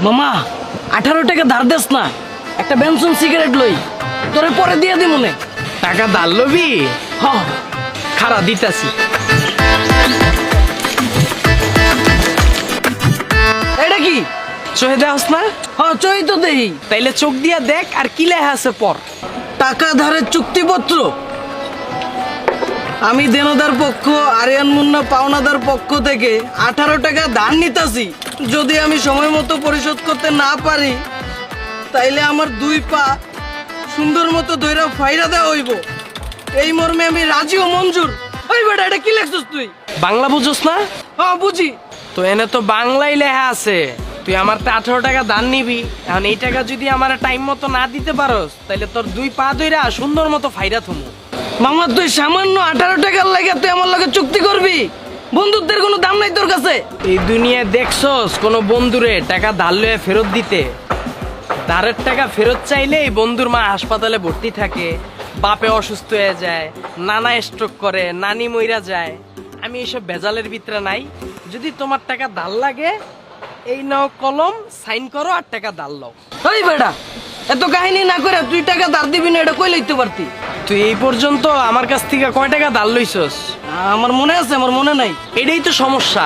মামা 18 টাকা ধার দেস না, একটা বেনসন সিগারেট লই, তোরে পরে দিয়ে দি মনে। টাকা ধার লবি? হ খারা দিতাছি। এটা কি চোখে দেওয়াস না? হ চই তো দেই। তাইলে চোখ দিয়া দেখ আর কি লেখা আছে পর। টাকা ধারের চুক্তিপত্র। আমি দেনদার পক্ষ আরিয়ান মুন্না পাওনাদার পক্ষ থেকে 18 টাকা ধার নিতাছি। যদি আমি সময় মতো পরিশোধ করতে না পারি তাইলে আমার 2 পা সুন্দর মতো দইরা ফাইরা দেওয়া হইব। এই মর্মে আমি রাজি ও মঞ্জুর। ওই বেটা এটা কি লেখছিস তুই? বাংলা বুঝোস না? হ্যাঁ বুঝি। তো এনে তো বাংলাই লেখা আছে। তুই আমার তো 18 টাকা দান নিবি। এখন এই টাকা যদি আমার টাইম মতো না দিতে পারোস তাইলে তোর 2 পা ধইরা সুন্দর মতো ফাইরা থমু। মামা তুই সামান্য 18 টাকার লাগে তুই আমার লগে চুক্তি করবি? বন্ধুত্বের কোনো দাম নাই তোর কাছে? এই দুনিয়ায় দেখছস কোনো বন্ধুরে টাকা ধার লয়ে ফেরত দিতে? ধারের টাকা ফেরত চাইলে এই বন্ধুর মা হাসপাতালে ভর্তি থাকে, বাপে অসুস্থ হয়ে যায়, নানা স্ট্রোক করে, নানি মইরা যায়। আমি এইসব ভেজালের ভিতরে নাই। যদি তোমার টাকা ধার লাগে এই নাও কলম, সাইন করো আর টাকা ধার লও। ওই বেটা এত কাহিনী না করে তুই টাকা ধার দিবি না এটা কই লইতে পারতি? তুই এই পর্যন্ত আমার কাছ থেকে কয় টাকা ধার লইছস? আমার মনে আছে, আমার মনে নাই। এটাই তো সমস্যা।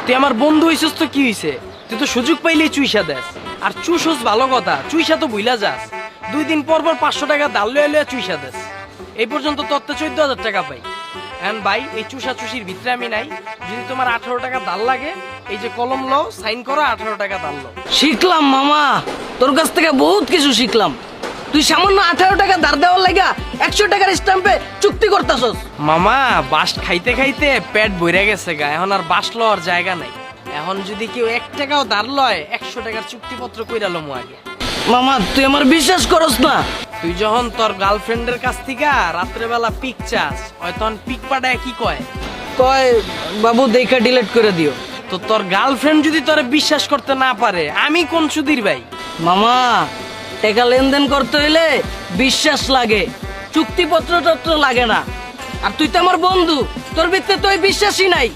তুই আমার বন্ধু হইছস তো কি হইছে? তুই তো সুযোগ পাইলেই চুইসা দেস। আর চুষস ভালো কথা, চুইসা তো ভুইলা যাস। 2 দিন পর পর 500 টাকা ধার লয়ে লয়ে চুইসা দেস। এই পর্যন্ত তোর তো 14,000 টাকা পাই। এখন ভাই এই চুষা চুষির ভিতরে আমি নাই। যদি তোমার 18 টাকা ধার লাগে এই যে কলম লও, সাইন করো, 18 টাকা ধার লও। শিখলাম মামা, তোর কাছ থেকে বহুত কিছু শিখলাম। তুই সামান্য 18 টাকা ধার দেওয়ার লাগা 100 টাকার স্ট্যাম্পে চুক্তি করতাছস। মামা বাস খাইতে খাইতে পেট ভরে গেছে গা, এখন আর বাস লওয়ার জায়গা নাই। এখন যদি কেউ 1 টাকাও ধার লয় 100 টাকার চুক্তিপত্র কইরা লমু আগে। মামা তুই আমার বিশ্বাস করস না? তুই যখন তোর গার্লফ্রেন্ডের কাছ থেকে রাত্রেবেলা পিক চাস, ওই তখন পিক পাঠায় কি কয়? কয় বাবু দেখা ডিলিট করে দিও। তো তোর গার্লফ্রেন্ড যদি তোরে বিশ্বাস করতে না পারে আমি কোন সুধীর ভাই? মামা টাকা লেনদেন করতে হইলে বিশ্বাস লাগে, চুক্তিপত্র টত্র লাগে না। আর তুই তো আমার বন্ধু, তোর ভিতরে তো এই বিশ্বাসই নাই।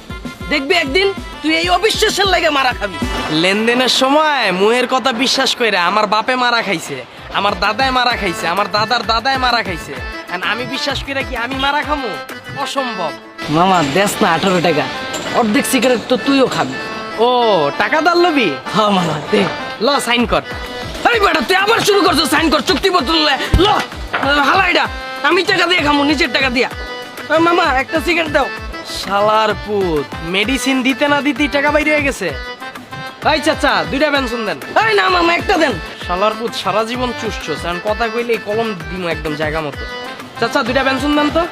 দেখবি একদিন তুই এই অবিশ্বাসের লাগে মারা খাবি। লেনদেনের সময় মুহের কথা বিশ্বাস কইরা আমার বাপে মারা খাইছে, আমার দাদায় মারা খাইছে, আমার দাদার দাদায় মারা খাইছে। আর আমি বিশ্বাস কইরা কি আমি মারা খামু? অসম্ভব। মামা দেস না 18 টাকা, অর্ধেক সিগারেট তো তুইও খাবি। ও টাকা ধার লবি? হ্যাঁ মামা দে। ল সাইন কর। এই বেটা তুই আবার শুরু করছিস সাইন কর, চুক্তিপত্র ল হালাইডা। আমি টাকা দিয়ে খামু, নিজের টাকা দিয়া। মামা একটা সিগারেট দাও। শালার পুত, মেডিসিন দিতে না দিতেই টাকা বাইরে হয়ে গেছে। এই চাচা 2টা পেনশন দেন। এই না মামা একটা দেন। শালার পুত সারা জীবন চুষছস, এখন কথা কইলে কলম দিমু একদম জায়গা মতো। চাচা 2টা পেনশন দেন তো।